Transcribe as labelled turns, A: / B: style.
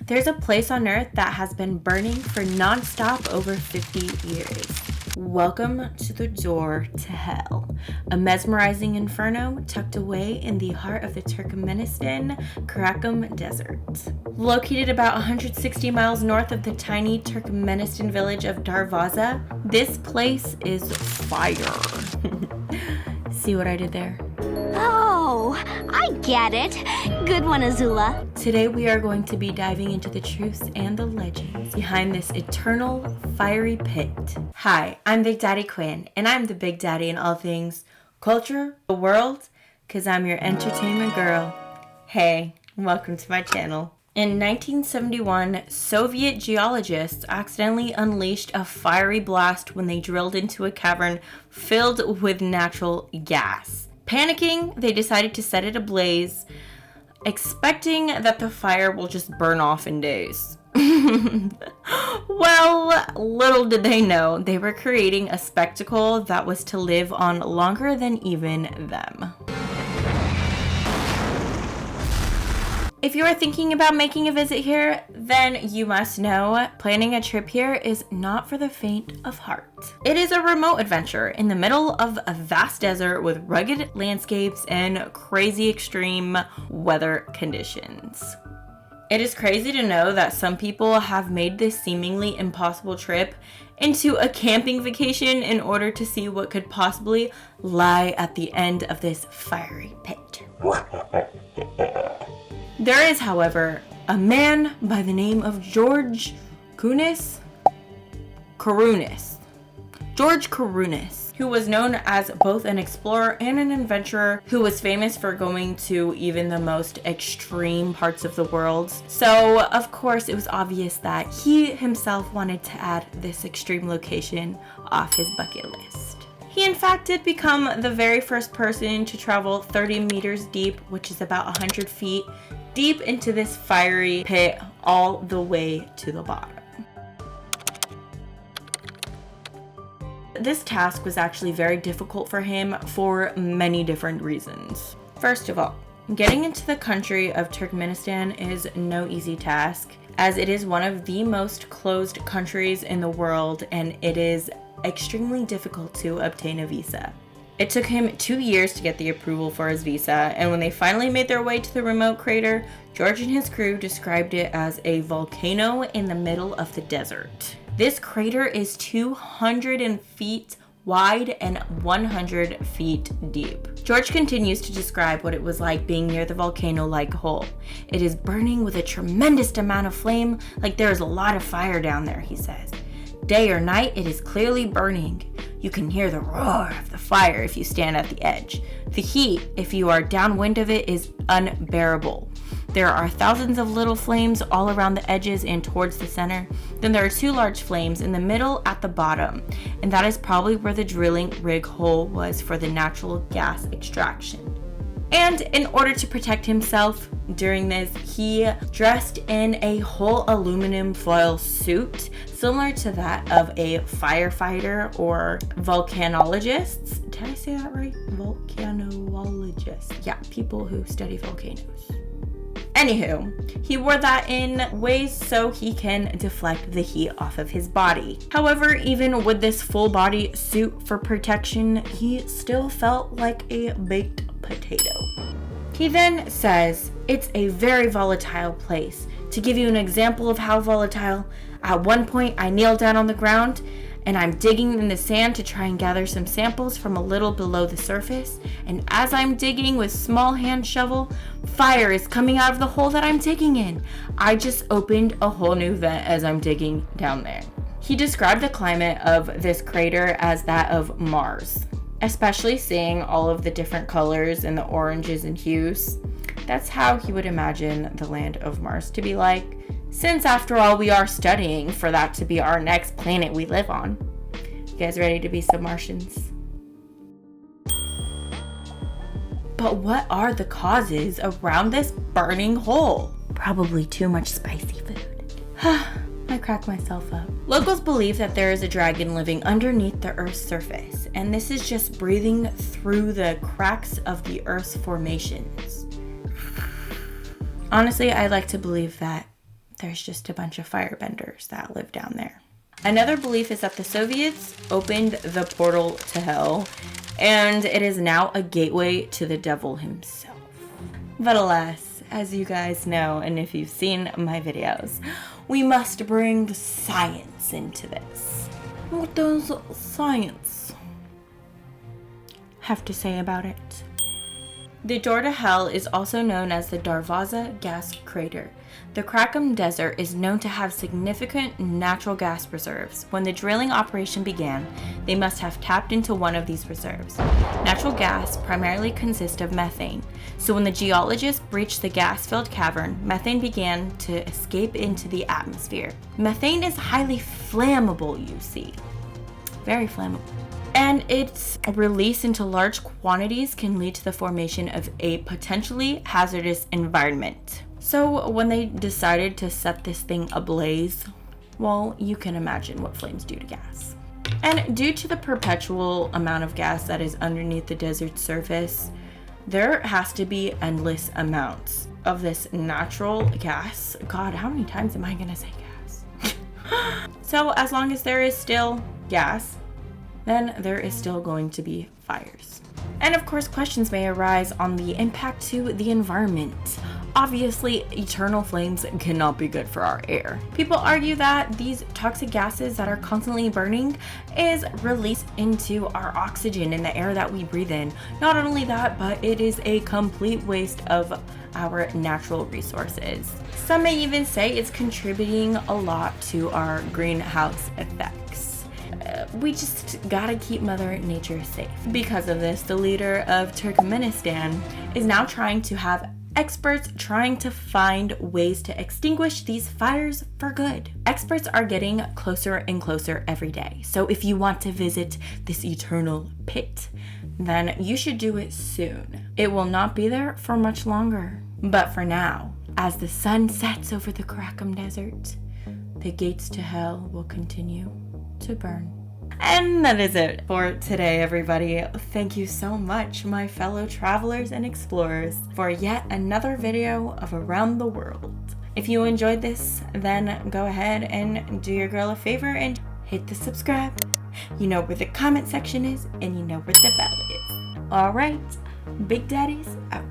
A: There's a place on Earth that has been burning for non-stop over 50 years. Welcome to the door to hell, a mesmerizing inferno tucked away in the heart of the Turkmenistan Karakum Desert. Located about 160 miles north of the tiny Turkmenistan village of Darvaza, this place is fire. See what I did there?
B: Oh, I get it. Good one, Azula.
A: Today we are going to be diving into the truths and the legends behind this eternal fiery pit. Hi, I'm Big Daddy Quinn, and I'm the Big Daddy in all things culture, the world, because I'm your entertainment girl. Hey, welcome to my channel. In 1971, Soviet geologists accidentally unleashed a fiery blast when they drilled into a cavern filled with natural gas. Panicking, they decided to set it ablaze, expecting that the fire will just burn off in days. Well, little did they know, they were creating a spectacle that was to live on longer than even them. If you are thinking about making a visit here, then you must know planning a trip here is not for the faint of heart. It is a remote adventure in the middle of a vast desert with rugged landscapes and crazy extreme weather conditions. It is crazy to know that some people have made this seemingly impossible trip into a camping vacation in order to see what could possibly lie at the end of this fiery pit. There is, however, a man by the name of George Kounis, who was known as both an explorer and an adventurer who was famous for going to even the most extreme parts of the world. So, of course, it was obvious that he himself wanted to add this extreme location off his bucket list. He in fact did become the very first person to travel 30 meters deep, which is about 100 feet, deep into this fiery pit all the way to the bottom. This task was actually very difficult for him for many different reasons. First of all, getting into the country of Turkmenistan is no easy task, as it is one of the most closed countries in the world and it is extremely difficult to obtain a visa. It took him 2 years to get the approval for his visa, and when they finally made their way to the remote crater, George and his crew described it as a volcano in the middle of the desert. This crater is 200 feet wide and 100 feet deep. George continues to describe what it was like being near the volcano-like hole. It is burning with a tremendous amount of flame, like there is a lot of fire down there, he says. Day or night, it is clearly burning. You can hear the roar of the fire if you stand at the edge. The heat, if you are downwind of it, is unbearable. There are thousands of little flames all around the edges and towards the center. Then there are 2 large flames in the middle at the bottom, and that is probably where the drilling rig hole was for the natural gas extraction. And in order to protect himself during this, he dressed in a whole aluminum foil suit, similar to that of a firefighter or volcanologists. Did I say that right? Volcanologists. Yeah, people who study volcanoes. Anywho, he wore that in ways so he can deflect the heat off of his body. However, even with this full body suit for protection, he still felt like a baked potato. He then says, it's a very volatile place. To give you an example of how volatile, at one point I kneel down on the ground and I'm digging in the sand to try and gather some samples from a little below the surface. And as I'm digging with small hand shovel, fire is coming out of the hole that I'm digging in. I just opened a whole new vent as I'm digging down there. He described the climate of this crater as that of Mars, especially seeing all of the different colors and the oranges and hues. That's how he would imagine the land of Mars to be like, since after all we are studying for that to be our next planet we live on. You guys ready to be some Martians? But what are the causes around this burning hole? Probably too much spicy food. I crack myself up. Locals believe that there is a dragon living underneath the Earth's surface, and this is just breathing through the cracks of the Earth's formations. Honestly, I like to believe that there's just a bunch of firebenders that live down there. Another belief is that the Soviets opened the portal to hell, and it is now a gateway to the devil himself. But alas, as you guys know, and if you've seen my videos, we must bring science into this. What does science have to say about it? The door to hell is also known as the Darvaza Gas Crater. The Krakum Desert is known to have significant natural gas reserves. When the drilling operation began, they must have tapped into one of these reserves. Natural gas primarily consists of methane, so when the geologists breached the gas-filled cavern, methane began to escape into the atmosphere. Methane is highly flammable, you see. Very flammable. And its release into large quantities can lead to the formation of a potentially hazardous environment. So when they decided to set this thing ablaze, well, you can imagine what flames do to gas. And due to the perpetual amount of gas that is underneath the desert's surface, there has to be endless amounts of this natural gas. God, how many times am I gonna say gas? So as long as there is still gas, then there is still going to be fires. And of course, questions may arise on the impact to the environment. Obviously, eternal flames cannot be good for our air. People argue that these toxic gases that are constantly burning is released into our oxygen in the air that we breathe in. Not only that, but it is a complete waste of our natural resources. Some may even say it's contributing a lot to our greenhouse effects. We just gotta keep Mother Nature safe. Because of this, the leader of Turkmenistan is now trying to have experts trying to find ways to extinguish these fires for good. Experts are getting closer and closer every day. So if you want to visit this eternal pit, then you should do it soon. It will not be there for much longer. But for now, as the sun sets over the Krakum Desert, the gates to hell will continue to burn. And that is it for today, everybody. Thank you so much, my fellow travelers and explorers, for yet another video of Around the World. If you enjoyed this, then go ahead and do your girl a favor and hit the subscribe. You know where the comment section is, and you know where the bell is. All right, Big Daddies out.